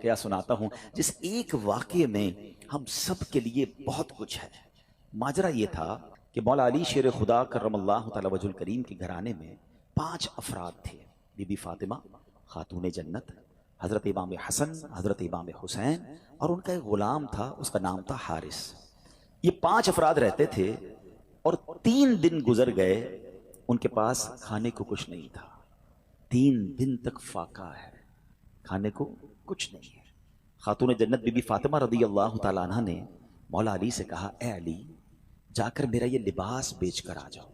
क्या सुनाता हूं जिस एक वाक़ये में हम सब के लिए बहुत कुछ है। माजरा ये था कि मौला अली शेर खुदा करमल्लाहु तआला वजहुल करीम के घराने में 5 अफराद थे। बीबी फातिमा खातून जन्नत, हज़रत इमाम हसन, हज़रत इमाम हुसैन और उनका एक ग़ुलाम था, उसका नाम था हारिस। ये 5 अफराद रहते थे और 3 दिन गुजर गए, उनके पास खाने को कुछ नहीं था। 3 दिन तक फाका है, खाने को कुछ नहीं है। खातून जन्नत बीबी फातिमा रदी अल्लाह ताला अन्हा ने मौला अली से कहा, ए अली, जाकर मेरा ये लिबास बेच कर आ जाओ।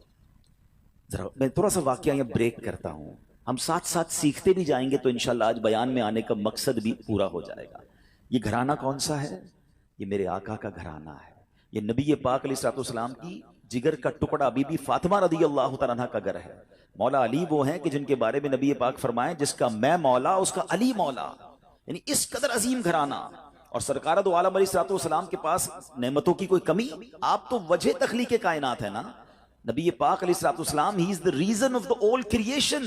जरा मैं थोड़ा सा वाकया यहाँ ब्रेक करता हूँ, हम साथ साथ सीखते भी जाएंगे तो इंशाल्लाह आज बयान में आने का मकसद भी पूरा हो जाएगा। ये घराना कौन सा है? ये मेरे आका का घराना है। ये नबी पाक अलैहिस्सलाम की जिगर का टुकड़ा बीबी फातिमा रदी अल्लाह तआला अन्हा का घर है। मौला अली वो हैं कि जिनके बारे में नबी पाक फरमाए, जिसका मैं मौला उसका अली मौला, यानी इस कदर अजीम घराना। और सरकार दो आलम अलैहिस्सलाम के पास नेमतों की कोई कमी? आप तो वजह तखलीक कायनात है ना। नबी पाक अलैहिस्सलाम he is the reason of the all creation.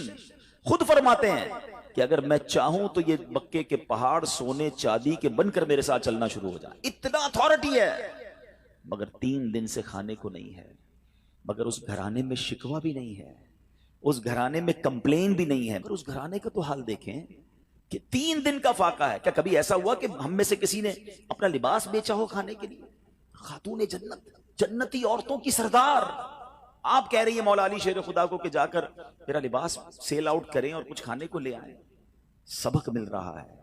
खुद फरमाते हैं कि अगर मैं चाहूं तो ये मक्के के पहाड़ सोने चांदी के बनकर मेरे साथ चलना शुरू हो जाए, इतना अथॉरिटी है। मगर 3 दिन से खाने को नहीं है, मगर उस घराने में शिकवा भी नहीं है, उस घराने में कंप्लेन भी नहीं है। मगर उस घराने का तो हाल देखें कि 3 दिन का फाका है। क्या कभी ऐसा हुआ कि हम में से किसी ने अपना लिबास बेचा हो खाने के लिए? खातून जन्नत, जन्नती औरतों की सरदार, आप कह रही है मौला अली शेर खुदा को कि जाकर मेरा लिबास सेल आउट करें और कुछ खाने को ले आए। सबक मिल रहा है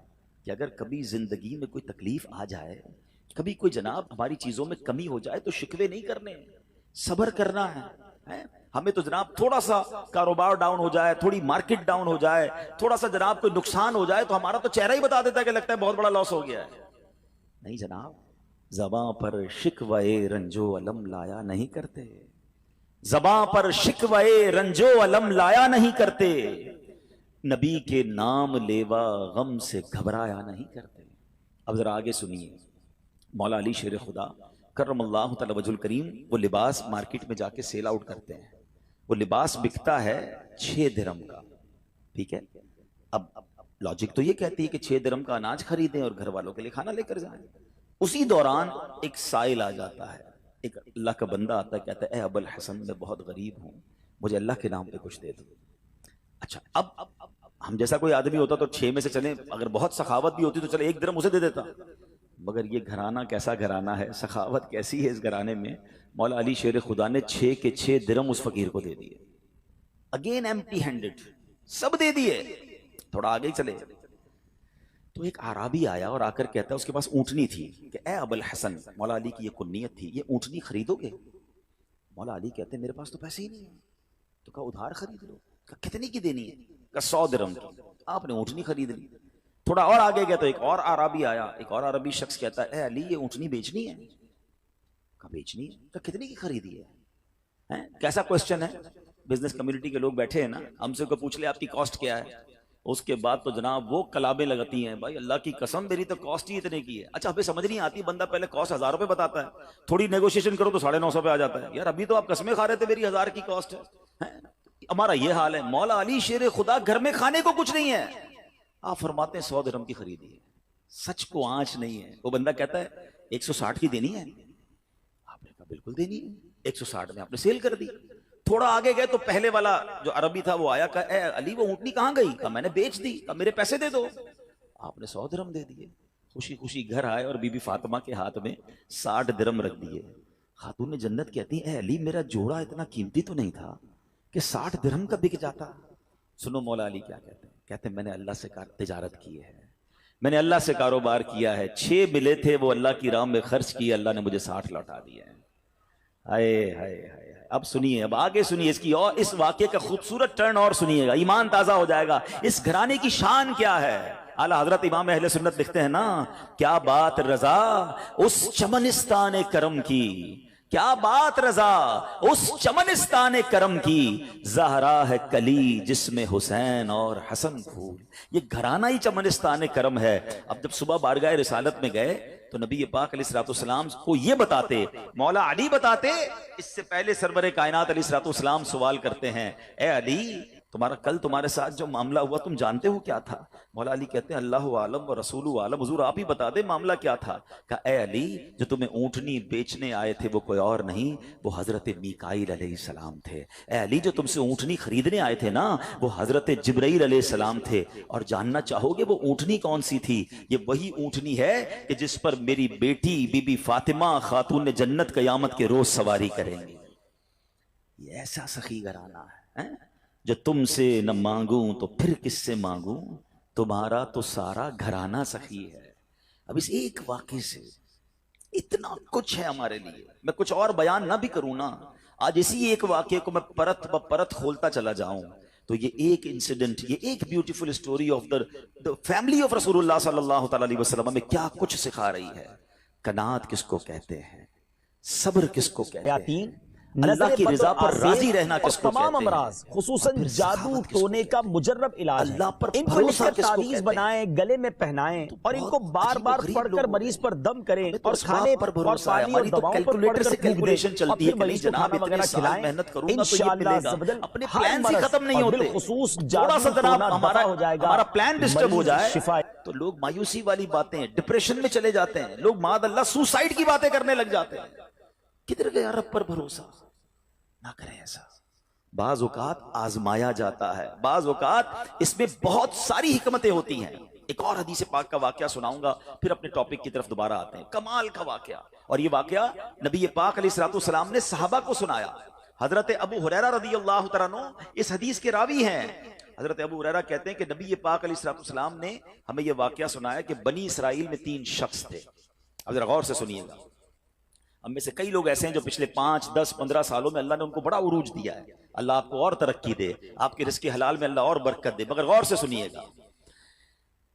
कि अगर कभी जिंदगी में कोई तकलीफ आ जाए, कभी कोई जनाब हमारी चीजों में कमी हो जाए, तो शिकवे नहीं करने, सब्र करना है। हमें तो जनाब थोड़ा सा कारोबार डाउन हो जाए, थोड़ी मार्केट डाउन हो जाए, थोड़ा सा जनाब कोई नुकसान हो जाए, तो हमारा तो चेहरा ही बता देता है कि लगता है बहुत बड़ा लॉस हो गया है। नहीं जनाब, ज़बां पर शिकवे रंजो अलम लाया नहीं करते, ज़बां पर शिकवे रंजो अलम लाया नहीं करते, नबी के नाम लेवा गम से घबराया नहीं करते। अब जरा आगे सुनिए, मौला अली शेर खुदा करमल्लाहु तआला वजहुल करीम वो लिबास मार्केट में जाके सेल आउट करते हैं। वो लिबास बिकता है 6 दिरहम का, ठीक है। अब लॉजिक तो ये कहती है कि 6 दिरहम का अनाज खरीदें और घर वालों के लिए खाना लेकर जाएं। उसी दौरान एक साइल आ जाता है, एक अल्लाह का बंदा आता है, कहता है, ए अबुल हसन, मैं बहुत गरीब हूं, मुझे अल्लाह के नाम पे कुछ दे दो। अच्छा, अब हम जैसा कोई आदमी होता तो 6 में से चले, अगर बहुत सखावत भी होती तो चले 1 दिरहम उसे दे देता। मगर ये घराना कैसा घराना है, सखावत कैसी है इस घराने में। मौला अली शेर खुदा ने 6 के 6 दिरहम उस फकीर को दे दिए, अगेन एम्प्टी हैंडेड, सब दे दिए। थोड़ा आगे ही चले तो एक आराबी आया और आकर कहता है, उसके पास ऊंटनी थी, कि ए अबुल हसन, मौला अली की ये कुन्नियत थी, ये ऊंटनी खरीदोगे? मौला अली कहते हैं, मेरे पास तो पैसे ही नहीं है। तो कहा उधार खरीद लो। कहा कितने की देनी है? कहा 100 दिरहम की। आपने ऊंटनी खरीद ली। थोड़ा और आगे गया तो एक और अरबी आया, एक और अरबी शख्स कहता है, ए अली, ये ऊंटनी बेचनी है? कहा बेचनी है। तो कितने की खरीदी है? कैसा क्वेश्चन है। बिजनेस कम्युनिटी के लोग बैठे हैं ना, हमसे को पूछ ले आपकी कॉस्ट क्या है, उसके बाद तो जनाब वो कलाबें लगती हैं, भाई अल्लाह की कसम मेरी तो कॉस्ट ही इतने की है। अच्छा, हमें समझ नहीं आती, बंदा पहले कॉस्ट 1000 रुपए बताता है, थोड़ी नेगोशिएशन करो तो 950 पे आ जाता है। यार अभी तो आप कसमें खा रहे थे मेरी 1000 की कॉस्ट है। हमारा ये हाल है। मौला अली शेर खुदा, घर में खाने को कुछ नहीं है, आप फरमाते हैं 100 दिरहम की खरीदी है। सच को आंच नहीं है। वो बंदा कहता है 160 की देनी है। आपने कहा बिल्कुल देनी है। 160 में आपने सेल कर दी। थोड़ा आगे गए तो पहले वाला जो अरबी था वो आया, कहा, ए अली, वो ऊंटनी कहां गई? कहा मैंने बेच दी। कहा मेरे पैसे दे दो। आपने 100 दिरहम दे दिए। खुशी खुशी घर आए और बीबी फातिमा के हाथ में 60 दिरहम रख दिए। खातून जन्नत कहती है, ए अली, मेरा जोड़ा इतना कीमती तो नहीं था कि 60 दिरहम का बिक जाता। सुनो मौला अली क्या कहते हैं। कहते हैं, मैंने अल्लाह से तिजारत की है, मैंने अल्लाह से कारोबार किया है। 6 मिले थे, वो अल्लाह की राह में खर्च किए, अल्लाह ने मुझे 60 लौटा दिए हैं। हाय हाय हाय। अब सुनिए, अब आगे सुनिए इसकी, और इस वाक्य का खूबसूरत टर्न और सुनिएगा, ईमान ताजा हो जाएगा। इस घराने की शान क्या है। आला हजरत इमाम अहले सुन्नत लिखते हैं ना, क्या बात रजा उस चमनिस्तान करम की, क्या बात रजा उस चमनिस्तान करम की, जहरा है कली जिसमें हुसैन और हसन फूल। ये घराना ही चमनिस्तान करम है। अब जब सुबह बारगाह रिसालत में गए तो नबी पाक अलैहिस्सलाम को ये बताते, मौला अली बताते, इससे पहले सरवरे कायनात अलैहिस्सलाम सवाल करते हैं, ए अली, कल तुम्हारे साथ जो मामला हुआ तुम जानते हो क्या था? मौला अली कहते हैं अल्लाह आलम व रसूल आलम, हुजूर आप ही बता दे मामला क्या था। कहा ए अली, जो तुम्हें ऊंटनी बेचने आए थे वो कोई और नहीं, वो हजरत मीकाईल अलैहिस्सलाम थे। ए अली, जो तुमसे ऊंटनी खरीदने आए थे ना, वो हजरत जिब्राईल अलैहिस्सलाम थे। और जानना चाहोगे वो ऊंटनी कौन सी थी? ये वही ऊंटनी है कि जिस पर मेरी बेटी बीबी फातिमा खातून जन्नत कयामत के रोज सवारी करेंगी। ये ऐसा सखी घराना है जो तुमसे न मांगूं तो फिर किससे मांगूं, तुम्हारा तो सारा घराना सखी है। अब इस एक वाक्य से इतना कुछ है हमारे लिए। मैं कुछ और बयान ना भी करूं ना, आज इसी एक वाक्य को मैं परत ब परत खोलता चला जाऊं तो ये एक इंसिडेंट, ये एक beautiful story of the family of रसूलुल्लाह सल्लल्लाहु अलैहि वसल्लम में क्या कुछ सिखा रही है। कनात किसको कहते हैं, सब्र किसको कहते हैं, अल्लाह की रजा पर राजी रहना किसको कहते हैं, तमाम अमराज खुसूसन जादू टोने का मुजर्रब इलाज अल्लाह पर इनको भरोसा लिखकर किसको तावीज कहते बनाएं, गले में पहनाएं और इनको बार बार पढ़कर मरीज पर दम करें और खाने पर और भरोसा है। पानी और हमारी तो दवाओं पर कैलकुलेटर से पढ़कर फूंक कैलकुलेशन दें और चलती है फिर कि नहीं मरीज को जनाब खाना इतने वगैरह साल खिलाएं। मेहनत करूंगा तो ये इंशाअल्लाह मिलेगा। ज़बरदस्त अपने हर प्लान ही मरज़ खत्म नहीं और होते। बिलखुसूस थोड़ा सा जनाब जादू हमारा हो जाएगा, हमारा प्लान डिस्टर्ब हो मरीज जाए शिफा तो लोग मायूसी वाली बातें, डिप्रेशन में चले जाते हैं लोग, मादअल्लाह सुसाइड की बातें करने लग जाते हैं। किधर गया रब पर भरोसा? ना करें ऐसा। बाज औकात आजमाया जाता है, बाज औकात इसमें बहुत सारी हिकमतें होती हैं। एक और हदीस पाक का वाकया सुनाऊंगा, फिर अपने टॉपिक की तरफ दोबारा आते हैं। कमाल का वाकया, और ये वाकया नबी पाक अलैहिस्सलाम ने सहाबा को सुनाया। हजरत अबू हुरैरा रदियल्लाहु तआला अन्हु इस हदीस के रावी हैं। हजरत अबू हुरैरा कहते हैं कि नबी पाक अलैहिस्सलाम ने हमें यह वाकया सुनाया कि बनी इसराइल में 3 शख्स थे। अब जरा गौर से सुनिएगा। हम में से कई लोग ऐसे हैं जो पिछले 5, 10, 15 सालों में अल्लाह ने उनको बड़ा उरूज दिया है। अल्लाह आपको और तरक्की दे, आपके रिज़्क़ हलाल में अल्लाह और बरकत दे। मगर गौर से सुनिएगा,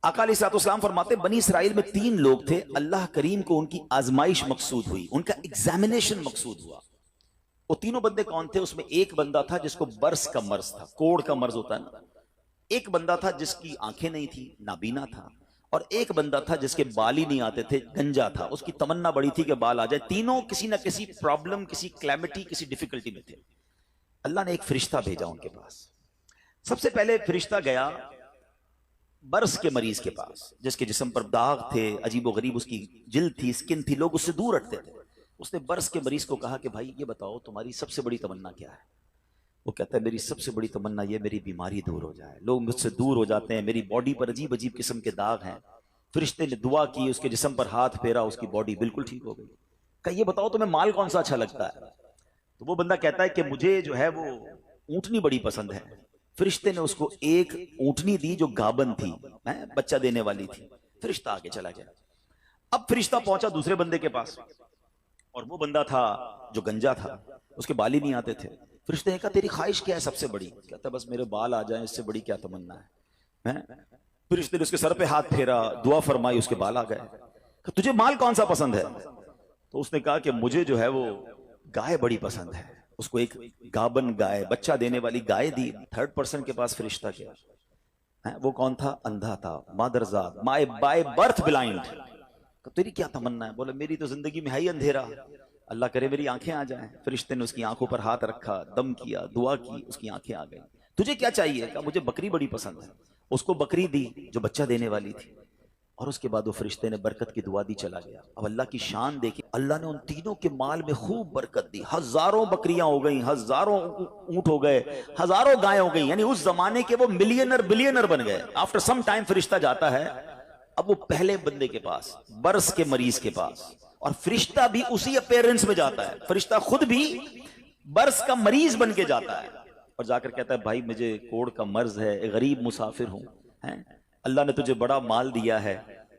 आका अलैहिस्सलाम फरमाते बनी इसराइल में 3 लोग थे, अल्लाह करीम को उनकी आजमाइश मकसूद हुई, उनका एग्जामिनेशन मकसूद हुआ। वो तीनों बंदे कौन थे? उसमें एक बंदा था जिसको बर्स का मर्ज था, कोढ़ का मर्ज होता है ना। एक बंदा था जिसकी आंखें नहीं थी, नाबीना था। और एक बंदा था जिसके बाल ही नहीं आते थे, गंजा था। उसकी तमन्ना बड़ी थी कि बाल आ जाए। तीनों किसी ना किसी प्रॉब्लम, किसी क्लैमिटी, किसी डिफिकल्टी में थे। अल्लाह ने एक फरिश्ता भेजा उनके पास। सबसे पहले फरिश्ता गया बर्स के मरीज के पास, जिसके जिस्म पर दाग थे, अजीबो गरीब उसकी जिल्द थी, स्किन थी, लोग उससे दूर हटते थे। उसने बर्स के मरीज को कहा कि भाई ये बताओ तुम्हारी सबसे बड़ी तमन्ना क्या है? वो कहता है मेरी सबसे बड़ी तमन्ना ये मेरी बीमारी दूर हो जाए। लोग मुझसे दूर हो जाते हैं, मेरी बॉडी पर अजीब अजीब किस्म के दाग हैं। फरिश्ते ने दुआ की, उसके जिस्म पर हाथ फेरा, उसकी बॉडी बिल्कुल ठीक हो गई। कहा ये बताओ तुम्हें माल कौन सा अच्छा लगता है? तो वो बंदा कहता है कि मुझे जो है वो ऊंटनी बड़ी पसंद है। फरिश्ते ने उसको एक ऊंटनी दी जो गाबन थी, बच्चा देने वाली थी। फरिश्ता आगे चला गया। अब फरिश्ता पहुंचा दूसरे बंदे के पास, और वो बंदा था जो गंजा था, उसके बाल ही नहीं आते थे। फरिश्ते ने कहा तेरी ख्वाहिश क्या है सबसे बड़ी? कहता बस मेरे बाल आ जाएं, इससे बड़ी क्या तमन्ना है? फरिश्ते ने उसके सर पे हाथ फेरा, दुआ फरमाई, उसके बाल आ गए। तुझे माल कौन सा पसंद है? तो उसने कहा कि मुझे जो है वो गाय बड़ी पसंद है। उसको एक गाबन गाय, बच्चा देने वाली गाय दी। थर्ड पर्सन के पास फरिश्ता गया है, वो कौन था? अंधा था, मादरजात, माय बाय बर्थ ब्लाइंड। तेरी क्या तमन्ना है? बोले मेरी तो जिंदगी में है ही अंधेरा, अल्लाह करे मेरी आंखें आ जाएं। फरिश्ते ने उसकी आंखों पर हाथ रखा, दम किया, दुआ की, उसकी आंखें आ गई। तुझे क्या चाहिए? कहा मुझे बकरी बड़ी पसंद है। उसको बकरी दी जो बच्चा देने वाली थी, और उसके बाद वो फरिश्ते ने बरकत की दुआ दी, चला गया। अब अल्लाह की शान देखी, अल्लाह ने उन तीनों के माल में खूब बरकत दी। हजारों बकरियां हो गई, हजारों ऊंट हो गए, हजारों गाय हो गई। यानी उस जमाने के वो मिलियनर बिलियनर बन गए। आफ्टर सम टाइम फरिश्ता जाता है अब वो पहले बंदे के पास, बर्स के मरीज के पास, और फरिश्ता भी उसी अपीयरेंस में जाता है। फरिश्ता खुद भी बर्स का मरीज बन के जाता है और जाकर कहता है भाई मुझे कोढ़ का मर्ज है, गरीब मुसाफिर हूं, अल्लाह ने तुझे बड़ा माल दिया है,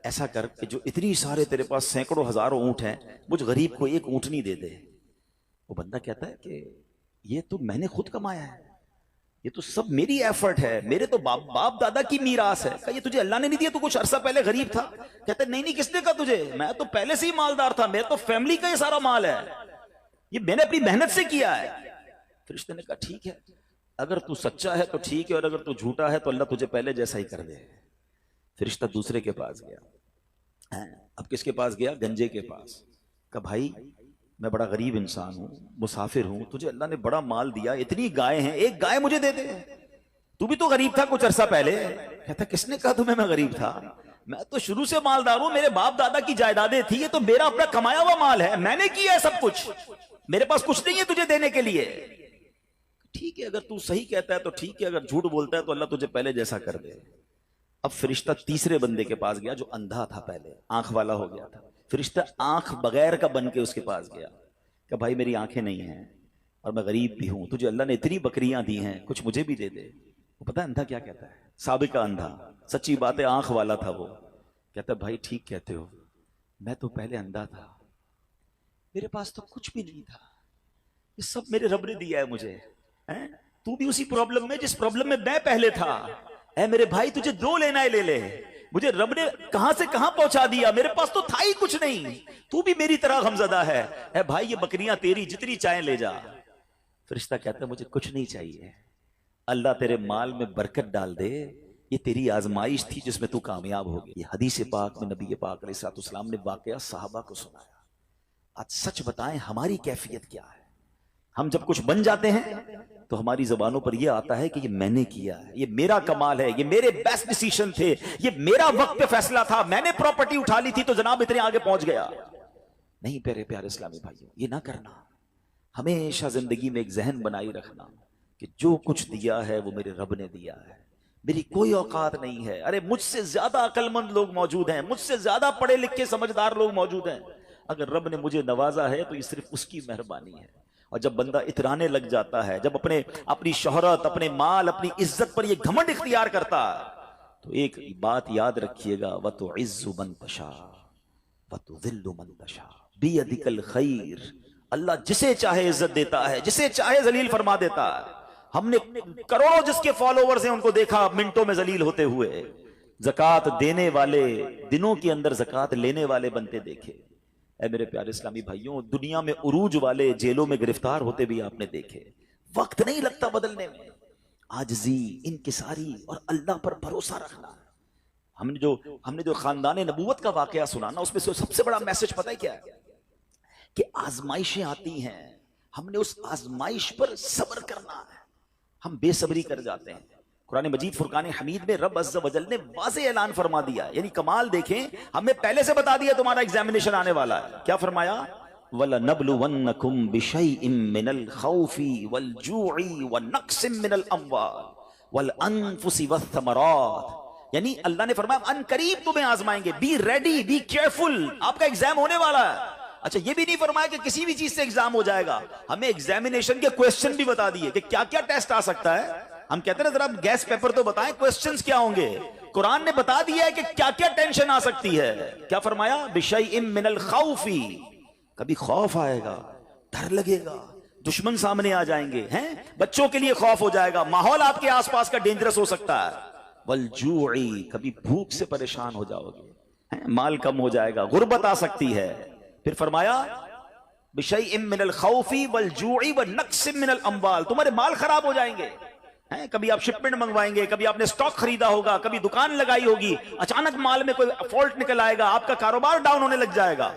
ऐसा कर कि जो इतनी सारे तेरे पास सैकड़ों हजारों ऊंट हैं, मुझ गरीब को एक ऊंटनी दे दे। वो बंदा कहता है कि ये तो मैंने खुद कमाया है, ये तो सब मेरी एफर्ट है, मेरे तो बाप दादा की मीरास है। ये तुझे अल्लाह ने नहीं दिया? तू कुछ अरसा पहले गरीब था। कहते नहीं नहीं, किसने कहा तुझे? मैं तो पहले से ही मालदार था, मेरे तो फैमिली का ये सारा माल है, ये मैंने अपनी मेहनत से किया है। फरिश्ते ने कहा ठीक है, अगर तू सच्चा है तो ठीक है, और अगर तू झूठा है तो अल्लाह तुझे पहले जैसा ही कर दे। फरिश्ता दूसरे के पास गया। अब किसके पास गया? गंजे के पास। कहा भाई मैं बड़ा गरीब इंसान हूं, मुसाफिर हूं, तुझे अल्लाह ने बड़ा माल दिया, इतनी गाय हैं, एक गाय मुझे दे दे। तू भी तो गरीब था कुछ अरसा पहले। कहता किसने कहा तुम्हें मैं गरीब था? मैं तो शुरू से मालदार हूं, मेरे बाप दादा की जायदादें थी, ये तो मेरा अपना कमाया हुआ माल है, मैंने किया है सब कुछ, मेरे पास कुछ नहीं है तुझे देने के लिए। ठीक है, अगर तू सही कहता है तो ठीक है, अगर झूठ बोलता है तो अल्लाह तुझे पहले जैसा कर दे। अब फरिश्ता तीसरे बंदे के पास गया जो अंधा था, पहले आंख वाला हो गया था। फरिश्ता आंख बगैर का बन के उसके पास गया कि भाई मेरी आंखें नहीं हैं और मैं गरीब भी हूं, तुझे अल्लाह ने इतनी बकरियां दी हैं, कुछ मुझे भी दे दे। वो पता है अंधा क्या कहता है? साबिका अंधा, सच्ची बात है, आंख वाला था वो। कहता भाई ठीक कहते हो, मैं तो पहले अंधा था, मेरे पास तो कुछ भी नहीं था, ये सब मेरे रब ने दिया है मुझे। हैं? तू भी उसी प्रॉब्लम में जिस प्रॉब्लम में मैं पहले था। ऐ मेरे भाई तुझे जो लेना है ले ले, मुझे रब ने कहां से कहां पहुंचा दिया, मेरे पास तो था ही कुछ नहीं, तू भी मेरी तरह गमजदा है। ऐ भाई ये बकरियां तेरी, जितनी चाहे ले जा। फरिश्ता कहता है मुझे कुछ नहीं चाहिए, अल्लाह तेरे माल में बरकत डाल दे, ये तेरी आजमाइश थी जिसमें तू कामयाब हो गई। ये हदीस पाक में नबी पाक अलैहिस्सलाम ने वाकया साहबा को सुनाया। आज सच बताएं हमारी कैफियत क्या है? हम जब कुछ बन जाते हैं तो हमारी जबानों पर यह आता है कि ये मैंने किया है, ये मेरा कमाल है, ये मेरे बेस्ट डिसीजन थे, ये मेरा वक्त पे फैसला था, मैंने प्रॉपर्टी उठा ली थी तो जनाब इतने आगे पहुंच गया। नहीं प्यारे प्यारे इस्लामी भाइयों, ये ना करना। हमेशा जिंदगी में एक जहन बनाई रखना कि जो कुछ दिया है वो मेरे रब ने दिया है, मेरी कोई औकात नहीं है। अरे मुझसे ज्यादा अक्लमंद लोग मौजूद हैं, मुझसे ज्यादा पढ़े लिखे समझदार लोग मौजूद हैं। अगर रब ने मुझे नवाजा है तो ये सिर्फ उसकी मेहरबानी है। और जब बंदा इतराने लग जाता है, जब अपनी शोहरत, अपने माल, अपनी इज्जत पर ये घमंड इख्तियार करता है, तो एक बात याद रखिएगा, व तो इज्जु मन तशा व तो जिल्लु मन तशा बियदिकल खैर। अल्लाह जिसे चाहे इज्जत देता है, जिसे चाहे जलील फरमा देता है। हमने करोड़ों जिसके फॉलोवर्स हैं उनको देखा मिनटों में जलील होते हुए, जकात देने वाले दिनों के अंदर जकात लेने वाले बनते देखे। ऐ मेरे प्यारे इस्लामी भाइयों, दुनिया में उरूज वाले जेलों में गिरफ्तार होते भी आपने देखे। वक्त नहीं लगता बदलने में, आजिज़ी, इनकिसारी और अल्लाह पर भरोसा रखना। हमने जो खानदान नबूवत का वाकया सुना ना, उसमें से सबसे बड़ा मैसेज पता है क्या है? कि आजमाइशें आती हैं, हमने उस आजमाइश पर सब्र करना है। हम बेसब्री कर जाते हैं। कुरान मजीद फुरकान हमीद में रब अज़्ज़ वजल ने वाज़ेह ऐलान फरमा दिया, यानी कमाल देखें, हमें पहले से बता दिया तुम्हारा एग्जामिनेशन आने वाला है। क्या फरमाया? वलनब्लुवन्नकुम बिशैइन मिनल खौफि वल जूइ व नक्सिम मिनल अम्वाल वल अनफुसि वस्समरात। यानी अल्लाह ने फरमाया अन करीब तुम्हें आजमाएंगे, बी रेडी, बी केयरफुल, आपका एग्जाम होने वाला है। अच्छा, ये भी नहीं फरमाया कि किसी भी चीज से एग्जाम हो जाएगा, हमें एग्जामिनेशन के क्वेश्चन भी बता दिए कि क्या क्या टेस्ट आ सकता है। हम कहते हैं जरा गैस पेपर तो बताएं, क्वेश्चंस क्या होंगे। कुरान ने बता दिया है कि क्या क्या टेंशन आ सकती है। क्या फरमाया? बिशैइन मिनल खौफी, कभी खौफ आएगा, डर लगेगा, दुश्मन सामने आ जाएंगे, हैं, बच्चों के लिए खौफ हो जाएगा, माहौल आपके आसपास का डेंजरस हो सकता है। वल जूइ, कभी भूख से परेशान हो जाओगे, माल कम हो जाएगा, गुर्बत आ सकती है। फिर फरमाया बिशैइन मिनल खौफी वल जूइ व नक्सिम मिनल अम्वाल, तुम्हारे माल खराब हो जाएंगे, हैं, कभी आप शिपमेंट मंगवाएंगे, कभी आपने स्टॉक खरीदा होगा, कभी दुकान लगाई होगी, अचानक माल में कोई फॉल्ट निकल आएगा, आपका कारोबार डाउन होने लग जाएगा,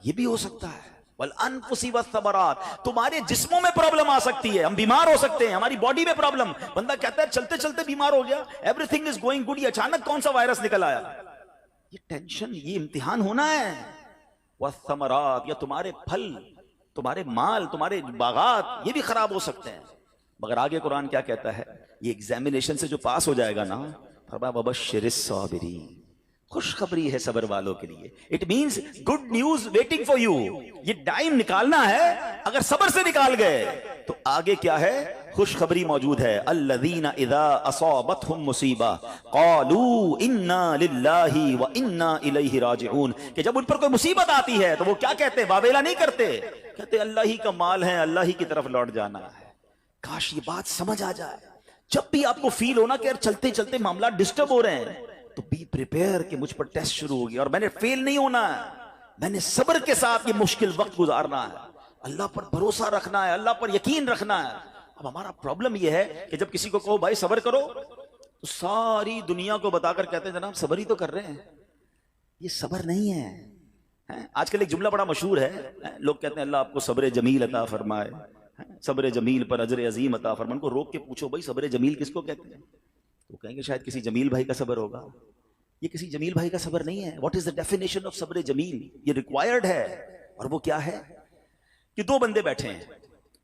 ये भी हो सकता है। वल अनफुसी वस्समरात, तुम्हारे जिस्मों में प्रॉब्लम आ सकती है, हम बीमार हो सकते हैं, हमारी बॉडी में प्रॉब्लम। बंदा कहता है चलते चलते बीमार हो गया, एवरीथिंग इज गोइंग गुड, अचानक कौन सा वायरस निकल आया। ये टेंशन, ये इम्तिहान होना है। वस्समरात, या तुम्हारे फल, तुम्हारे माल, तुम्हारे बागात, ये भी खराब हो सकते हैं। मगर आगे कुरान क्या कहता है? ये एग्जामिनेशन से जो पास हो जाएगा ना, फरमाया वबश्शिरिस साबिरीन, खुशखबरी है सब्र वालों के लिए। It means good news waiting for you. ये टाइम निकालना है, अगर सब्र से निकाल गए तो आगे क्या है? खुशखबरी मौजूद है। अल्लज़ीना इज़ा असाबतहुम मुसीबा क़ालू इन्ना लिल्लाहि व इन्ना इलैहि राजिऊन, कि जब उन पर कोई मुसीबत आती है तो वो क्या कहते हैं? वावेला नहीं करते, कहते अल्लाह ही का माल है, अल्लाह ही की तरफ लौट जाना है। काश ये बात समझ आ जाए। जब भी आपको फील होना कि यार चलते चलते मामला डिस्टर्ब हो रहे हैं, तो बी प्रिपेयर कि मुझ पर टेस्ट शुरू हो गया और मैंने फेल नहीं होना है, मैंने सब्र के साथ ये मुश्किल वक्त गुजारना है, अल्लाह पर भरोसा रखना है, अल्लाह पर यकीन रखना है। अब हमारा प्रॉब्लम यह है कि जब किसी को कहो भाई सब्र करो, तो सारी दुनिया को बताकर कहते हैं जनाब सब्र ही तो कर रहे हैं। ये सब्र नहीं है। आजकल एक जुमला बड़ा मशहूर है, लोग कहते हैं अल्लाह आपको सब्र जमील अता फरमाए, सब्र जमील पर अजर अजीम अता फरमाए। उनको रोक के पूछो भाई सब्र जमील किसको कहते हैं? तो कहेंगे शायद किसी जमील भाई का सब्र होगा। ये किसी जमील भाई का सब्र नहीं है। What is the definition of सब्र जमील? ये रिक्वायर्ड है। और वो क्या है कि दो बंदे बैठे हैं,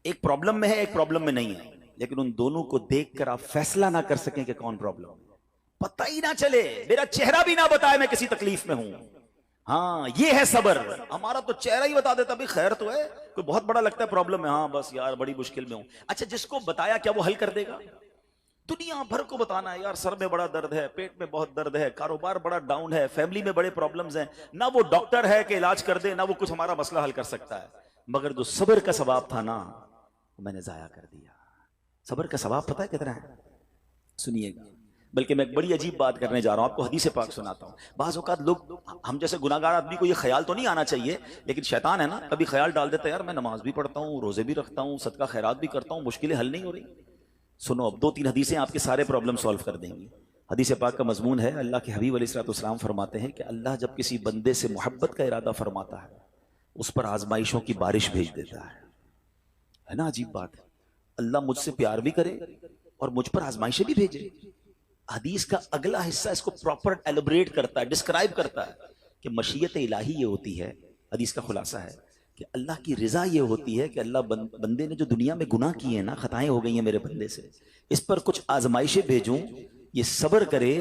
एक प्रॉब्लम में है, एक प्रॉब्लम में नहीं है, लेकिन उन दोनों को देखकर आप फैसला ना कर सकें कि कौन प्रॉब्लम है, पता ही ना चले, मेरा चेहरा भी ना बताए मैं किसी तकलीफ में हूं। हाँ, ये है सब्र। हमारा तो चेहरा ही बता देता भाई खैर तो है, कोई बहुत बड़ा लगता है प्रॉब्लम है, हाँ बस यार बड़ी मुश्किल में हूं। अच्छा, जिसको बताया क्या वो हल कर देगा? दुनिया भर को बताना है यार सर में बड़ा दर्द है, पेट में बहुत दर्द है, कारोबार बड़ा डाउन है, फैमिली में बड़े प्रॉब्लम्स हैं, ना वो डॉक्टर है कि इलाज कर दे, ना वो कुछ हमारा मसला हल कर सकता है। मगर जो सब्र का सवाब था ना, वो मैंने जाया कर दिया। सब्र का सवाब पता है कितना है? सुनिएगा। बल्कि मैं एक बड़ी अजीब बात करने जा रहा हूं, आपको हदीस पाक सुनाता हूं। बाज़ औक़ात लोग, हम जैसे गुनाहगार आदमी को ये ख्याल तो नहीं आना चाहिए, लेकिन शैतान है ना, कभी ख्याल डाल देता है यार मैं नमाज भी पढ़ता हूं, रोजे भी रखता हूं, सदका खैरात भी करता हूं, मुश्किलें हल नहीं हो रही। सुनो, अब 2-3 हदीसें आपके सारे प्रॉब्लम सॉल्व कर देंगी। हदीस पाक का मजमून है, अल्लाह के हबीब अलैहिस्सलाम फरमाते हैं कि अल्लाह जब किसी बंदे से मोहब्बत का इरादा फरमाता है, उस पर आजमाइशों की बारिश भेज देता है ना? अजीब बात है। अल्लाह मुझसे प्यार भी करे और मुझ पर आजमाइशें भी भेजे। हदीस का अगला हिस्सा इसको प्रॉपर एलिब्रेट करता है, डिस्क्राइब करता है कि मशीयत इलाही ये होती है। हदीस का खुलासा है कि अल्लाह की रिजा ये होती है कि अल्लाह बंदे ने जो दुनिया में गुनाह किए हैं ना, खताएं हो गई हैं मेरे बंदे से, इस पर कुछ आजमाइशें भेजूं, ये सब्र करे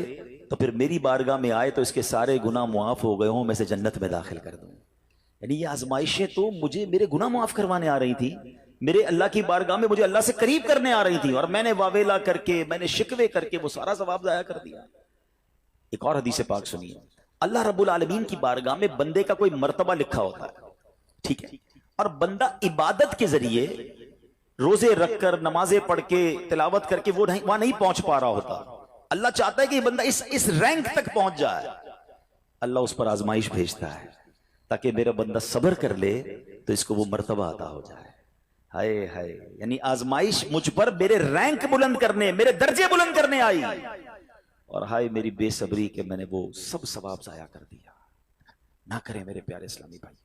तो फिर मेरी बारगाह में आए तो इसके सारे गुनाह मुआफ हो गए हों, मैं इसे जन्नत में दाखिल कर दूं। यानी ये आजमाइशें तो मुझे मेरे गुनाह मुआफ करवाने आ रही थी, मेरे अल्लाह की बारगाह में मुझे अल्लाह से करीब करने आ रही थी, और मैंने वावेला करके, मैंने शिकवे करके वो सारा सवाब जाया कर दिया। एक और हदीस पाक सुनिए। अल्लाह रब्बुल आलमीन की बारगाह में बंदे का कोई मर्तबा लिखा होता है, ठीक है, और बंदा इबादत के जरिए रोजे रखकर, नमाजें पढ़ के, तिलावत करके वो वहां नहीं पहुंच पा रहा होता। अल्लाह चाहता है कि बंदा इस रैंक तक पहुंच जाए। अल्लाह उस पर आजमाइश भेजता है ताकि मेरा बंदा सब्र कर ले तो इसको वो मर्तबा अता हो जाए। हाय हाय, यानी आजमाइश मुझ पर मेरे रैंक बुलंद करने, मेरे दर्जे बुलंद करने आई, और हाय मेरी बेसब्री के मैंने वो सब सवाब जाया कर दिया। ना करें मेरे प्यारे इस्लामी भाई,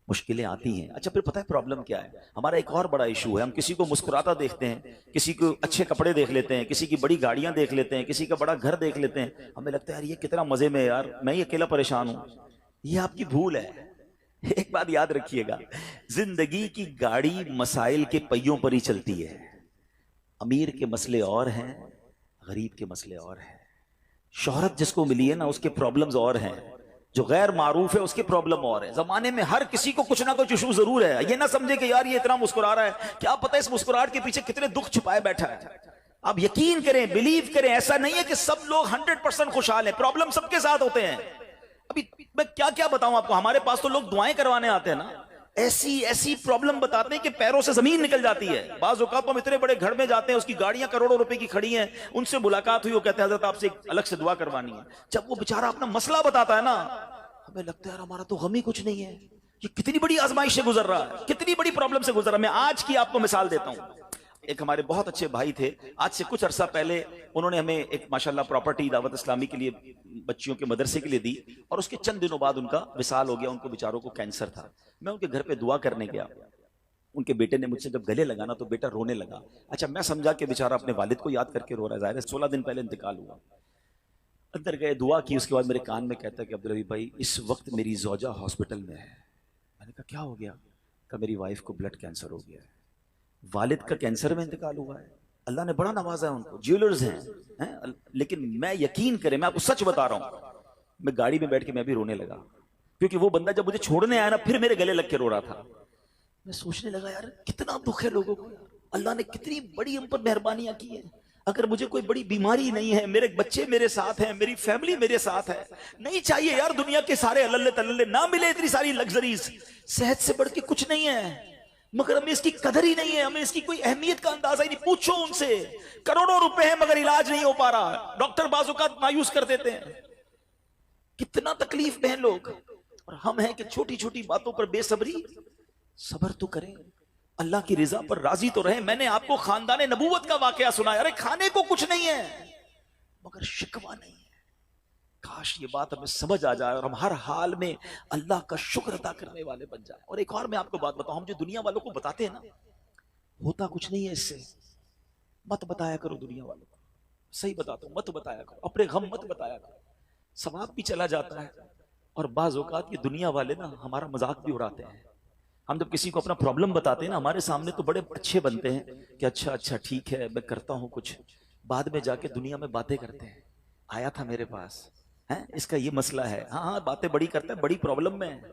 मुश्किलें आती हैं। अच्छा, फिर पता है प्रॉब्लम क्या है? हमारा एक और बड़ा इशू है, हम किसी को मुस्कुराता देखते हैं, किसी को अच्छे कपड़े देख लेते हैं, किसी की बड़ी गाड़ियां देख लेते हैं, किसी का बड़ा घर देख लेते हैं, हमें लगता है यार ये कितना मजे में है यार, मैं ही अकेला परेशान हूं। ये आपकी भूल है। एक बात याद रखिएगा, जिंदगी की गाड़ी मसाइल के पहियों पर ही चलती है। अमीर के मसले और हैं, गरीब के मसले और हैं। शोहरत जिसको मिली है ना, उसके प्रॉब्लम्स और हैं, जो गैर मारूफ है उसके प्रॉब्लम और है। जमाने में हर किसी को कुछ ना कुछ इशू जरूर है। ये ना समझे कि यार ये इतना मुस्कुरा रहा है, क्या पता इस मुस्कुराहट के पीछे कितने दुख छुपाए बैठा है। आप यकीन करें, बिलीव करें, ऐसा नहीं है कि सब लोग 100% खुशहाल हैं। प्रॉब्लम सबके साथ होते हैं। अभी मैं क्या क्या बताऊं आपको, हमारे पास तो लोग दुआएं करवाने आते हैं ना, ऐसी ऐसी प्रॉब्लम बताते हैं कि पैरों से जमीन निकल जाती है। बाज़ औक़ात हम इतने बड़े घर में जाते हैं, उसकी गाड़ियां करोड़ों रुपए की खड़ी हैं, उनसे मुलाकात हुई, वो कहते हैं हज़रत आपसे एक अलग से दुआ करवानी है। जब वो बेचारा अपना मसला बताता है ना, हमें लगता है यार हमारा तो गम ही कुछ नहीं है, ये कितनी बड़ी आजमाइश से गुजर रहा है, कितनी बड़ी प्रॉब्लम से गुजर रहा है। मैं आज की आपको मिसाल देता हूं। एक हमारे बहुत अच्छे भाई थे, आज से कुछ अरसा पहले उन्होंने हमें एक माशाल्लाह प्रॉपर्टी दावत इस्लामी के लिए, बच्चियों के मदरसे के लिए दी, और उसके चंद दिनों बाद उनका विसाल हो गया। उनको बेचारों को कैंसर था। मैं उनके घर पे दुआ करने गया। उनके बेटे ने मुझसे जब गले लगाना तो बेटा रोने लगा। अच्छा, मैं समझा कि बेचारा अपने वालिद को याद करके रो रहा है, ज़ाहिर है 16 दिन पहले इंतकाल हुआ। अंदर गए, दुआ की, उसके बाद मेरे कान में कहता है कि अब्दुल हबीब भाई इस वक्त मेरी ज़ौजा हॉस्पिटल में है। मैंने कहा क्या हो गया? कहा मेरी वाइफ को ब्लड कैंसर हो गया है। वालिद का कैंसर में इंतकाल हुआ है। अल्लाह ने बड़ा नवाजा है उनको, ज्वेलर्स हैं, लेकिन मैं यकीन करें, मैं आपको सच बता रहा हूं, मैं गाड़ी में बैठ के मैं भी रोने लगा, क्योंकि वो बंदा जब मुझे छोड़ने आया ना, फिर मेरे गले लग के रो रहा था। मैं सोचने लगा यार कितना दुख है लोगों को, अल्लाह ने कितनी बड़ी हम पर मेहरबानियां की है। अगर मुझे कोई बड़ी बीमारी नहीं है, मेरे बच्चे मेरे साथ हैं, मेरी फैमिली मेरे साथ है, नहीं चाहिए यार दुनिया के सारे अल्ले तल्ले, ना मिले इतनी सारी लग्जरीज, सेहत से बढ़ के कुछ नहीं है, मगर हमें इसकी कदर ही नहीं है, हमें इसकी कोई अहमियत का अंदाजा ही नहीं। पूछो उनसे, करोड़ों रुपए हैं मगर इलाज नहीं हो पा रहा, डॉक्टर बाजू का मायूस कर देते हैं। कितना तकलीफ में हैं लोग, और हम हैं कि छोटी छोटी बातों पर बेसब्री। सब्र तो करें, अल्लाह की रिजा पर राजी तो रहे। मैंने आपको खानदाने नबूवत का वाकया सुनाया, अरे खाने को कुछ नहीं है मगर शिकवा नहीं है। काश ये बात हमें समझ आ जाए और हम हर हाल में अल्लाह का शुक्र अदा करने वाले बन जाए। और एक और मैं आपको बात बताऊं, हम जो दुनिया वालों को बताते हैं ना, होता कुछ नहीं है इससे, मत बताया करो दुनिया वालों को। सही बताता हूं, मत बताया करो, अपने गम मत बताया करो, सवाब भी चला जाता है। और बाज़ औक़ात ये दुनिया वाले ना हमारा मजाक भी उड़ाते हैं। हम जब किसी को अपना प्रॉब्लम बताते हैं ना हमारे सामने, तो बड़े अच्छे बनते हैं कि अच्छा अच्छा ठीक है मैं करता हूं कुछ। बाद में जाके दुनिया में बातें करते हैं, आया था मेरे पास, है इसका ये मसला है, हाँ हाँ बातें बड़ी करता है, बड़ी प्रॉब्लम में है।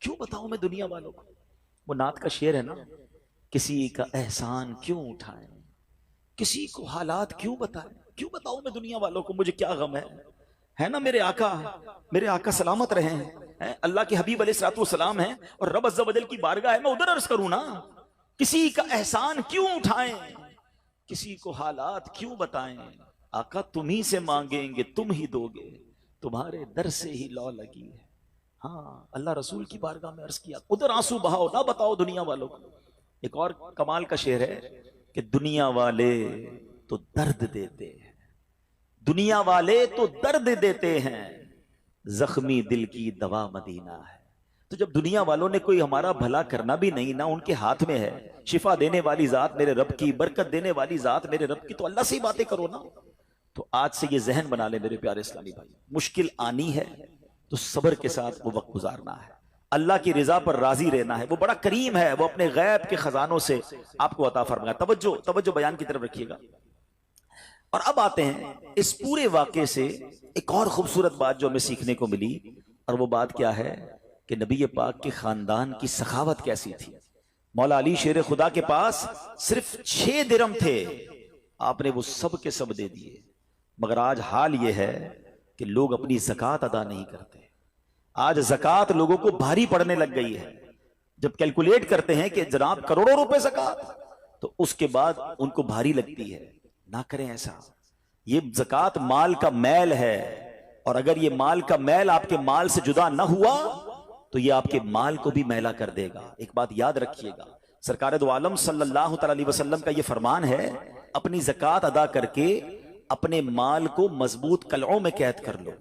क्यों बताऊं मैं दुनिया वालों को? वो नात का शेर है ना, किसी का एहसान क्यों उठाएं, किसी को हालात क्यों बताएं, क्यों बताऊं मैं दुनिया वालों को, मुझे क्या गम है ना। मेरे आका सलामत रहे हैं, अल्लाह के हबीब अलैहिस्सलाम हैं और रब अज़्ज़ा वजल की बारगाह है, मैं उधर अर्ज करूं ना। किसी का एहसान क्यों उठाएं, किसी को हालात क्यों बताएं, आका तुम ही से मांगेंगे तुम ही दोगे, तुम्हारे दर से ही लौ लगी है। हाँ, अल्लाह रसूल की बारगाह में अर्ज किया, उधर आंसू बहाओ ना बताओ दुनिया वालों को। एक और कमाल का शेर है कि दुनिया वाले तो दर्द देते हैं, दुनिया वाले तो दर्द देते हैं, जख्मी दिल की दवा मदीना है। तो जब दुनिया वालों ने कोई हमारा भला करना भी नहीं ना उनके हाथ में है, शिफा देने वाली जात मेरे रब की, बरकत देने वाली जात मेरे रब की, तो अल्लाह से ही बातें करो ना। तो आज से ये जहन बना ले मेरे प्यारे इस्लामी भाई, मुश्किल आनी है तो सब्र के साथ वो वक्त गुजारना है, अल्लाह की रिजा पर राजी रहना है। वो बड़ा करीम है, वो अपने गैब के खजानों से आपको अता फरमाया। तवज्जो बयान की तरफ रखिएगा। और अब आते हैं इस पूरे वाक़े से एक और खूबसूरत बात जो हमें सीखने को मिली, और वो बात क्या है कि नबी पाक के खानदान की सखावत कैसी थी। मौला अली शेर खुदा के पास सिर्फ 6 दिरहम थे, आपने वो सब के सब दे दिए। मगर आज हाल ये है कि लोग अपनी ज़कात अदा नहीं करते। आज ज़कात लोगों को भारी पड़ने लग गई है। जब कैलकुलेट करते हैं कि जनाब करोड़ों रुपए ज़कात, तो उसके बाद उनको भारी लगती है। ना करें ऐसा, ये ज़कात माल का मैल है, और अगर ये माल का मैल आपके माल से जुदा ना हुआ तो ये आपके माल को भी मैला कर देगा। एक बात याद रखिएगा, सरकार दो आलम सल्लल्लाहु अलैहि वसल्लम का ये फरमान है, अपनी ज़कात अदा करके अपने माल को मजबूत कलओं में कैद कर लो।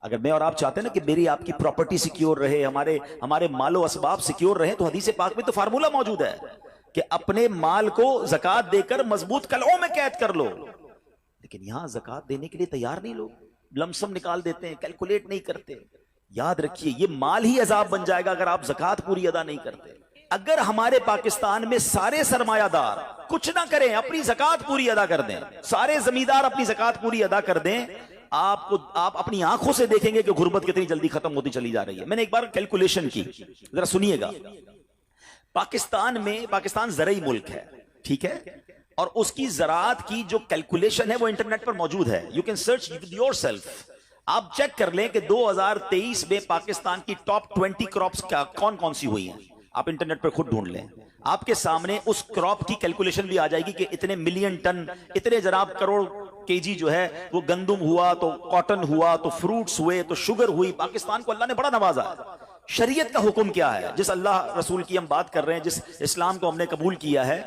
अगर मैं और आप चाहते हैं ना कि मेरी आपकी प्रॉपर्टी सिक्योर रहे, हमारे मालो असबाब सिक्योर रहे, तो हदीस पाक में तो फार्मूला मौजूद है कि अपने माल को ज़कात देकर मजबूत कलओं में कैद कर लो। लेकिन यहां ज़कात देने के लिए तैयार नहीं लोग, लमसम निकाल देते हैं, कैलकुलेट नहीं करते। याद रखिए, ये माल ही अजाब बन जाएगा अगर आप ज़कात पूरी अदा नहीं करते। अगर हमारे पाकिस्तान में सारे सरमायादार कुछ ना करें, अपनी ज़कात पूरी अदा कर दें, सारे जमींदार अपनी ज़कात पूरी अदा कर दें, आप अपनी आंखों से देखेंगे कि गुर्बत कितनी जल्दी खत्म होती चली जा रही है। मैंने एक बार कैलकुलेशन की, जरा सुनिएगा। पाकिस्तान ज़रई मुल्क है, ठीक है, और उसकी ज़राअत की जो कैलकुलेशन है वो इंटरनेट पर मौजूद है, you can search with yourself. आप चेक कर लें कि 2023 में पाकिस्तान की टॉप 20 क्रॉप्स कौन कौन सी हुई हैं, आप इंटरनेट पर खुद ढूंढ लें, आपके सामने उस क्रॉप की कैलकुलेशन भी आ जाएगी कि इतने मिलियन टन, इतने जनाब करोड़ केजी जो है वो गंदुम हुआ, तो कॉटन हुआ, तो फ्रूट्स हुए, तो शुगर हुई। पाकिस्तान को अल्लाह ने बड़ा नवाजा है। शरीयत का हुक्म क्या है, जिस अल्लाह रसूल की हम बात कर रहे हैं, जिस इस्लाम को हमने कबूल किया है,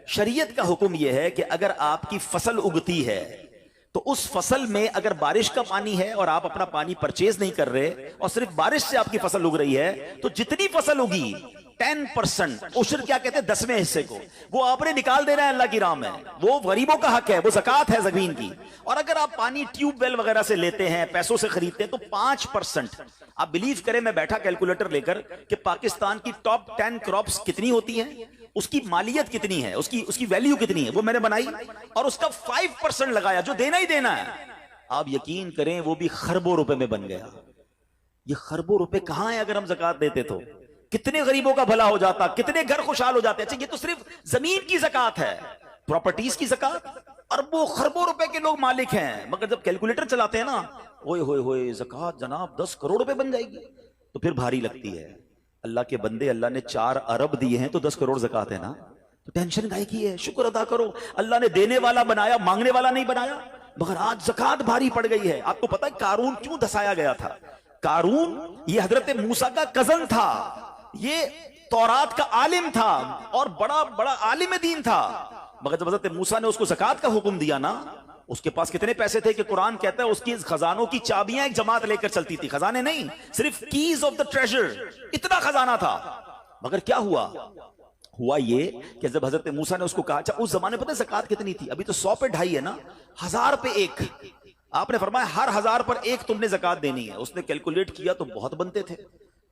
शरीयत का हुक्म यह है कि अगर आपकी फसल उगती है तो उस फसल में अगर बारिश का पानी है और आप अपना पानी परचेज नहीं कर रहे और सिर्फ बारिश से आपकी फसल उग रही है, तो जितनी फसल उगी 10% उशर, क्या कहते हैं, 10वें हिस्से को, वो आपने निकाल देना है अल्लाह की राह में। वो गरीबों का हक है, वो ज़कात है ज़मीन की। और अगर आप पानी ट्यूबवेल वगैरह से लेते हैं, पैसों से खरीदते हैं, तो 5%। आप बिलीव करें, मैं बैठा कैलकुलेटर लेकर कि पाकिस्तान की टॉप 10 क्रॉप्स कितनी होती हैं, उसकी मालियत कितनी है, उसकी वैल्यू कितनी है, वो मैंने बनाई और उसका 5% लगाया, जो देना ही देना है। आप यकीन करें वो भी खरबों रुपए में बन गया। ये खरबों रुपए कहां है, अगर हम ज़कात देते तो कितने गरीबों का भला हो जाता, कितने घर खुशहाल हो जाते। अच्छा, ये तो सिर्फ जमीन की ज़कात है, प्रॉपर्टीज की ज़कात, अरबों खरबों रुपए के लोग मालिक हैं। मगर जब कैलकुलेटर चलाते हैं ना, ओए होए होए, ज़कात जनाब 10 करोड़ रुपए बन जाएगी, तो फिर भारी लगती है। अल्लाह के बंदे, अल्लाह ने 4 अरब दिए हैं तो 10 करोड़ ज़कात है ना, तो टेंशन काहे की है, शुक्र अदा करो। अल्लाह ने देने वाला बनाया, मांगने वाला नहीं बनाया। मगर आज ज़कात भारी पड़ गई है। आपको पता है कारून क्यों धसाया गया था? कारून ये हजरत मूसा का कजन था, ये तौरात का आलिम था और बड़ा बड़ा आलिम दीन था। मगर जब हजरत मूसा ने उसको ज़कात का हुक्म दिया ना, उसके पास कितने पैसे थे कि कुरान कहता है उसकी खजानों की चाबियां एक जमात लेकर चलती थी। खजाने नहीं, सिर्फ कीज ऑफ द ट्रेजर, इतना खजाना था। मगर क्या हुआ, हुआ ये कि जब हजरत मूसा ने उसको कहा, अच्छा उस जमाने पता है ज़कात कितनी थी? अभी तो 100 पे 2.5 है ना, 1000 पे 1। आपने फरमाया हर 1000 पर 1 तुमने ज़कात देनी है। उसने कैलकुलेट किया तो बहुत बनते थे।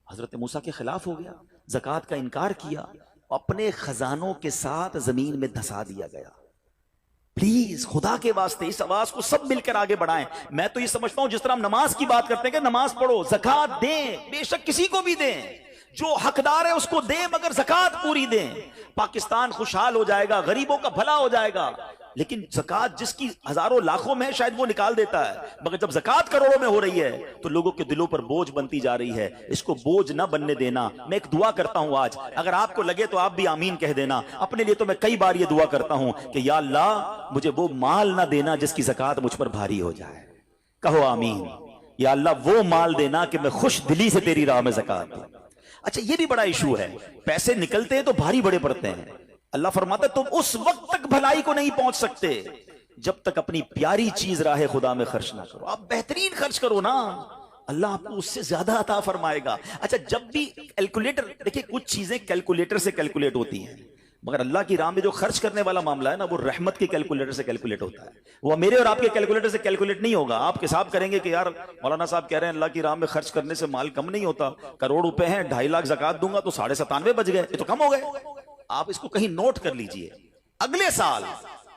हजरत मूसा के खिलाफ हो गया, ज़कात का इनकार किया, अपने खजानों के साथ जमीन में धंसा दिया गया। प्लीज खुदा के वास्ते इस आवाज को सब मिलकर आगे बढ़ाएं। मैं तो ये समझता हूं जिस तरह हम नमाज की बात करते हैं कि नमाज पढ़ो, ज़कात दें, बेशक किसी को भी दें, जो हकदार है उसको दें, मगर ज़कात पूरी दें। पाकिस्तान खुशहाल हो जाएगा, गरीबों का भला हो जाएगा। लेकिन ज़कात जिसकी हजारों लाखों में है शायद वो निकाल देता है, मगर जब ज़कात करोड़ों में हो रही है तो लोगों के दिलों पर बोझ बनती जा रही है। इसको बोझ ना बनने देना। मैं एक दुआ करता हूं आज, अगर आपको लगे तो आप भी आमीन कह देना। अपने लिए तो मैं कई बार ये दुआ करता हूं कि या अल्लाह मुझे वो माल ना देना जिसकी ज़कात मुझ पर भारी हो जाए। कहो आमीन। या अल्लाह वो माल देना कि मैं खुश दिली से तेरी राह में ज़कात दूं। अच्छा ये भी बड़ा इशू है, पैसे निकलते हैं तो भारी बड़े पड़ते हैं। अल्लाह फरमाता तुम उस वक्त तक भलाई को नहीं पहुंच सकते जब तक अपनी प्यारी चीज राह खुदा में खर्च ना करो। आप बेहतरीन खर्च करो ना, अल्लाह आपको उससे ज्यादा अता फरमाएगा। अच्छा जब भी कैलकुलेटर, देखिए कुछ चीजें कैलकुलेटर से कैलकुलेट होती हैं, मगर अल्लाह की राह में जो खर्च करने वाला मामला है ना, वो रहमत के कैलकुलेटर से कैलकुलेट होता है। वो मेरे और आपके कैलकुलेटर से कैलकुलेट नहीं होगा। आप हिसाब करेंगे कि यार मौलाना साहब कह रहे हैं अल्लाह की राह में खर्च करने से माल कम नहीं होता, करोड़ रुपए हैं, 2.5 लाख ज़कात दूंगा तो 97.5 बच गए, ये तो कम हो गए। आप इसको कहीं नोट कर लीजिए, अगले साल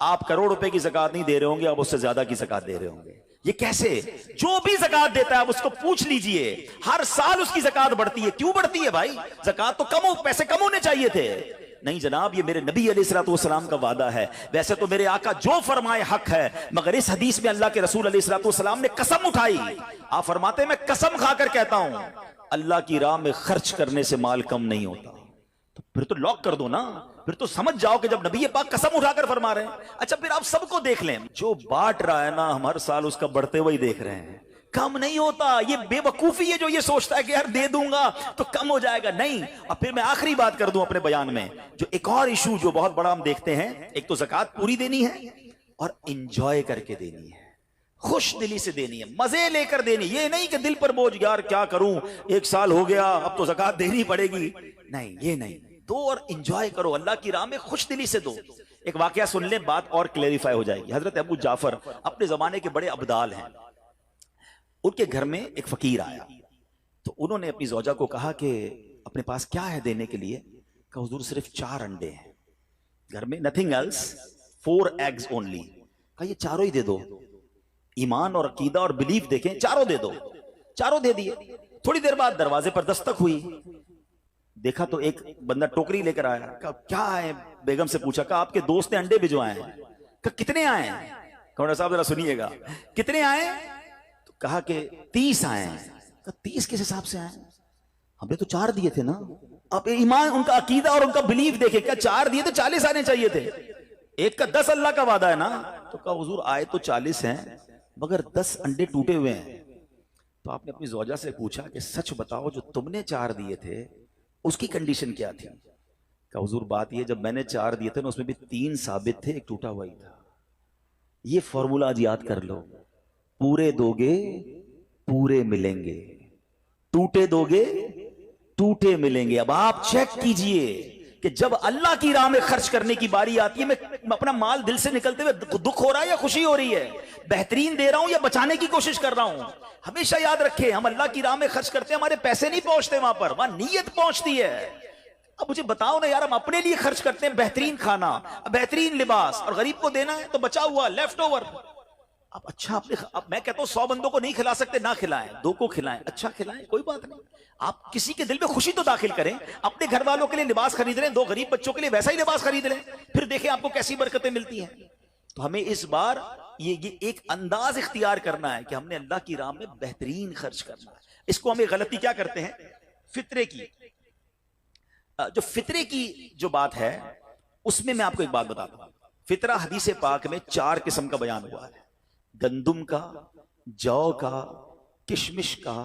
आप करोड़ रुपए की ज़कात नहीं दे रहे होंगे, आप उससे ज्यादा की ज़कात दे रहे होंगे। ये कैसे? जो भी ज़कात देता है आप उसको पूछ लीजिए, हर साल उसकी ज़कात बढ़ती है। क्यों बढ़ती है भाई? ज़कात तो कम हो, पैसे कम होने चाहिए थे। नहीं जनाब, ये मेरे नबी अलैहिस्सलाम का वादा है। वैसे तो मेरे आका जो फरमाए हक है, मगर इस हदीस में अल्लाह के रसूल अलैहिस्सलाम ने कसम उठाई। आप फरमाते मैं कसम खाकर कहता हूं अल्लाह की राह में खर्च करने से माल कम नहीं होता। तो फिर तो लॉक कर दो ना, फिर तो समझ जाओ कि जब नबी पाक कसम उठाकर फरमा रहे हैं। अच्छा फिर आप सबको देख लें, जो बांट रहा है ना हम हर साल उसका बढ़ते हुए देख रहे हैं, कम नहीं होता। ये बेवकूफी है जो ये सोचता है कि यार दे दूंगा तो कम हो जाएगा। नहीं। और फिर मैं आखिरी बात कर दूं अपने बयान में, जो एक और इशू जो बहुत बड़ा हम देखते हैं, एक तो ज़कात पूरी देनी है और इंजॉय करके देनी है, खुश दिली से देनी है, मजे लेकर देनी। ये नहीं कि दिल पर बोझ, यार क्या करूं 1 साल हो गया अब तो ज़कात देनी पड़ेगी। नहीं, ये नहीं। दो और इंजॉय करो, अल्लाह की राह में खुश दिली से दो। एक वाकया सुन ले, बात और क्लेरिफाई हो जाएगी। हजरत अबू जाफर अपने जमाने के बड़े अब्दाल हैं। उनके घर में एक फकीर आया तो उन्होंने अपनी ज़ौजा को कहा कि अपने पास क्या है देने के लिए? कहा हुजूर सिर्फ 4 अंडे हैं घर में, नथिंग एल्स, 4 एग्स ओनली। कहा ये चारों ही दे दो, ईमान और अकीदा और बिलीफ देखें, चारों दे दो। चारों दे दिए। थोड़ी देर बाद दरवाजे पर दस्तक हुई, देखा तो एक बंदा टोकरी लेकर आया। कहा क्या है? बेगम से पूछा। कहा आपके दोस्त ने अंडे भिजवाए हैं। कहा कितने आए हैं? कहा साहब जरा सुनिएगा, कितने आए? तो कहा कि 30 आए हैं। कहा 30 किस हिसाब से आए? हमने तो 4 दिए थे ना। अब ईमान, उनका अकीदा और उनका बिलीफ देखे, क्या 4 दिए तो 40 आने चाहिए थे। एक का 10 अल्लाह का वादा है ना। तो कहा हुजूर आए तो 40 हैं मगर 10 अंडे टूटे हुए हैं। तो आपने अपनी ज़ौजा से पूछा कि सच बताओ जो तुमने 4 दिए थे उसकी कंडीशन क्या थी? कहा हुजूर बात ये, जब मैंने 4 दिए थे ना उसमें भी 3 साबित थे, एक टूटा हुआ ही था। ये फॉर्मूला आज याद कर लो, पूरे दोगे पूरे मिलेंगे, टूटे दोगे टूटे मिलेंगे। अब आप चेक कीजिए कि जब अल्लाह की राह में खर्च करने की बारी आती है, मैं अपना माल दिल से निकलते हुए दुख हो रहा है या खुशी हो रही है, बेहतरीन दे रहा हूं या बचाने की कोशिश कर रहा हूं। हमेशा याद रखें, हम अल्लाह की राह में खर्च करते हैं, हमारे पैसे नहीं पहुंचते वहां पर, वहां नीयत पहुंचती है। अब मुझे बताओ ना यार, हम अपने लिए खर्च करते हैं बेहतरीन खाना, बेहतरीन लिबास, और गरीब को देना है तो बचा हुआ लेफ्ट ओवर। अब अच्छा अब मैं कहता हूं 100 बंदों को नहीं खिला सकते, ना खिलाएं, 2 को खिलाएं, अच्छा खिलाएं, कोई बात नहीं। आप किसी के दिल में खुशी तो दाखिल करें। अपने घर वालों के लिए लिबास खरीद लें, 2 गरीब बच्चों के लिए वैसा ही लिबास खरीद लें, फिर देखें आपको कैसी बरकतें मिलती हैं। तो हमें इस बार ये एक अंदाज इख्तियार करना है कि हमने अल्लाह की राह में बेहतरीन खर्च करना है। इसको हमें गलती क्या करते हैं, फितरे की, जो फितरे की जो बात है उसमें मैं आपको एक बात बताता हूं। फितरा हदीस पाक में 4 किस्म का बयान हुआ है, गंदुम का, जौ का, किशमिश का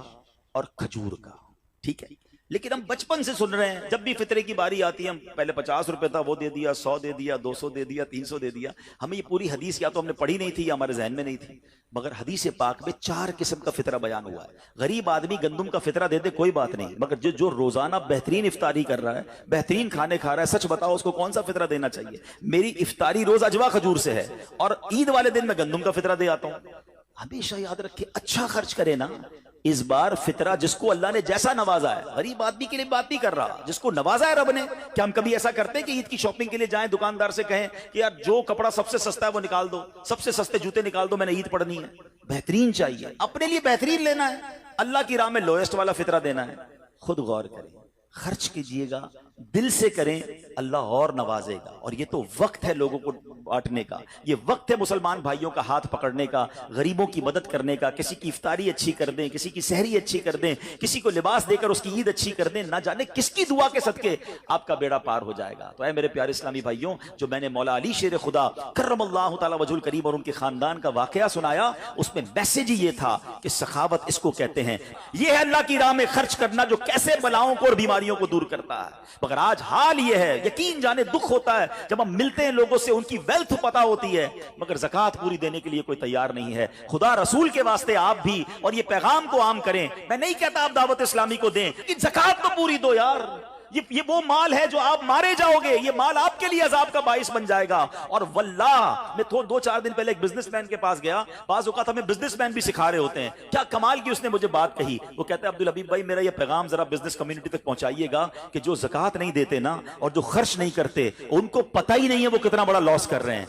और खजूर का। ठीक है, लेकिन हम बचपन से सुन रहे हैं, जब भी फितरे की बारी आती है हम पहले 50 रुपए था वो दे दिया, 100 दे दिया, 200 दे दिया, 300 दे दिया। हमें ये पूरी हदीस या तो हमने पढ़ी नहीं थी या हमारे जहन में नहीं थी, मगर हदीस पाक में 4 किस्म का फितरा बयान हुआ है। गरीब आदमी गंदुम का फितरा दे दे कोई बात नहीं, मगर जो रोजाना बेहतरीन इफ्तारी कर रहा है, बेहतरीन खाने खा रहा है, सच बताओ उसको कौन सा फितरा देना चाहिए? मेरी इफ्तारी रोज अजवा खजूर से है और ईद वाले दिन मैं गंदुम का फितरा दे आता हूं। हमेशा याद रखे, अच्छा खर्च करे ना। इस बार फितरा जिसको अल्लाह ने जैसा नवाजा है, गरीब आदमी के लिए बात नहीं कर रहा, जिसको नवाजा है रब ने। क्या हम कभी ऐसा करते हैं कि ईद की शॉपिंग के लिए जाएं, दुकानदार से कहें कि यार जो कपड़ा सबसे सस्ता है वो निकाल दो, सबसे सस्ते जूते निकाल दो, मैंने ईद पढ़नी है। बेहतरीन चाहिए, अपने लिए बेहतरीन लेना है, अल्लाह की राह में लोएस्ट वाला फितरा देना है। खुद गौर करें, खर्च कीजिएगा, दिल से करें, अल्लाह और नवाजेगा। और ये तो वक्त है लोगों को बांटने का, ये वक्त है मुसलमान भाइयों का हाथ पकड़ने का, गरीबों की मदद करने का। किसी की इफ्तारी अच्छी कर दें, किसी की सहरी अच्छी कर दें, किसी को लिबास देकर उसकी ईद अच्छी कर दें, ना जाने किसकी दुआ के सदके आपका बेड़ा पार हो जाएगा। तो ऐ मेरे प्यारे इस्लामी भाइयों, जो मैंने मौला अली शेर खुदा करमल्लाहु तआला वजहुल करीम और उनके खानदान का वाकया सुनाया, उसमें मैसेज ही ये था कि सखावत इसको कहते हैं। ये है अल्लाह की राह में खर्च करना, जो कैसे बलाओं को और बीमारियों को दूर करता है। मगर आज हाल ये है, यकीन जाने दुख होता है जब हम मिलते हैं लोगों से, उनकी वेल्थ पता होती है, मगर ज़कात पूरी देने के लिए कोई तैयार नहीं है। खुदा रसूल के वास्ते आप भी और ये पैगाम को आम करें। मैं नहीं कहता आप दावत इस्लामी को दें कि ज़कात तो पूरी दो यार, ये वो माल है जो आप मारे जाओगे, ये माल आपके लिए अजाब का बाइस बन जाएगा। और वल्लाह, मैं 2-4 दिन पहले एक बिजनेसमैन के पास गया, बाज़ औक़ात हमें बिजनेसमैन भी सिखा रहे होते हैं। क्या कमाल की उसने मुझे बात कही, वो कहते हैं अब्दुल हबीब भाई मेरा ये पैगाम जरा बिजनेस कम्युनिटी तक पहुंचाइएगा कि जो ज़कात नहीं देते ना और जो खर्च नहीं करते, उनको पता ही नहीं है वो कितना बड़ा लॉस कर रहे हैं।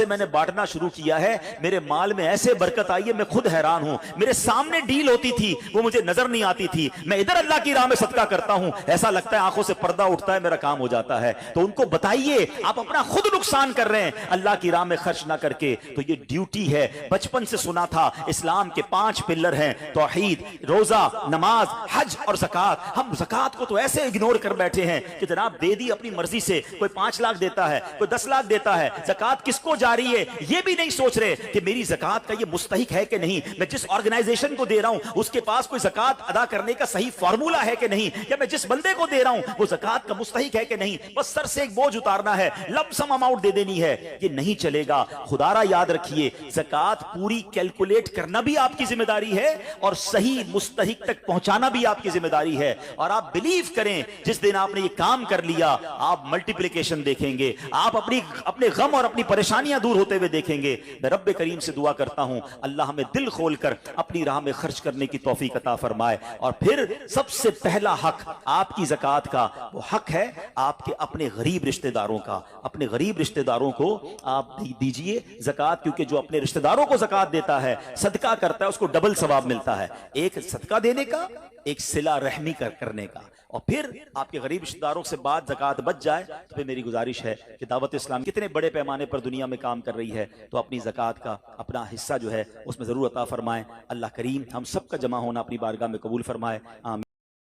मैंने बांटना शुरू किया है, मेरे माल में ऐसे बरकत आई है, मैं खुद हैरान हूं। मेरे सामने डील होती थी, वो मुझे नजर नहीं आती थी, मैं इधर अल्लाह की राह में सदका करता हूं, ऐसा लगता है आंखों से पर्दा उठता है, मेरा काम हो जाता है। तो उनको बताइए आप अपना खुद नुकसान कर रहे हैं अल्लाह की राह में खर्च ना करके। तो ये ड्यूटी है, बचपन से सुना था इस्लाम के 5 पिलर हैं, तौहीद, रोजा, नमाज, हज और ज़कात। हम ज़कात को तो ऐसे इग्नोर कर बैठे हैं कि जनाब दे दी अपनी मर्जी से, कोई 5 लाख देता है, कोई 10 लाख देता है, ज़कात किसको जा रही है ये भी नहीं सोच रहे कि मेरी ज़कात का ये मुस्तहिक है कि नहीं, मैं जिस ऑर्गेनाइजेशन को दे रहा हूं उसके पास कोई ज़कात अदा करने का सही फॉर्मूला है कि नहीं, या मैं जिस बंदे को दे रहा हूं वो ज़कात का मुस्तहिक है कि नहीं। बस सर से एक बोझ उतारना है, लमसम अमाउंट दे देनी है, ये नहीं चलेगा। खुदारा याद रखिए, ज़कात पूरी कैलकुलेट करना भी आपकी जिम्मेदारी है और सही मुस्तहिक तक पहुंचाना भी आपकी जिम्मेदारी है। और आप बिलीव करें, जिस दिन आपने ये काम कर लिया आप मल्टीप्लिकेशन देखेंगे, आप अपने गम और अपनी परेशानियां दूर होते हुए देखेंगे। मैं रब्बे करीम से दुआ करता हूं अल्लाह हमें दिल खोलकर अपनी राह में खर्च करने की तौफीक अता फरमाए। और फिर सबसे पहला हक आपकी ज़कात का वो हक है आपके अपने गरीब रिश्तेदारों का। अपने गरीब रिश्तेदारों को आप दीजिए ज़कात, क्योंकि जो अपने रिश्तेदारों को ज़कात देता है, सदका करता है, उसको डबल सवाब मिलता है, एक सदका देने का, एक सिला रहमी करने का। और फिर आपके गरीब रिश्तेदारों से बात ज़कात बच जाए तो फिर मेरी गुजारिश है कि दावत इस्लाम कितने बड़े पैमाने पर दुनिया में काम कर रही है, तो अपनी ज़कात का अपना हिस्सा जो है उसमें ज़रूर अता फरमाएं। अल्लाह करीम हम सब का जमा होना अपनी बारगाह में कबूल फरमाए। आमीन।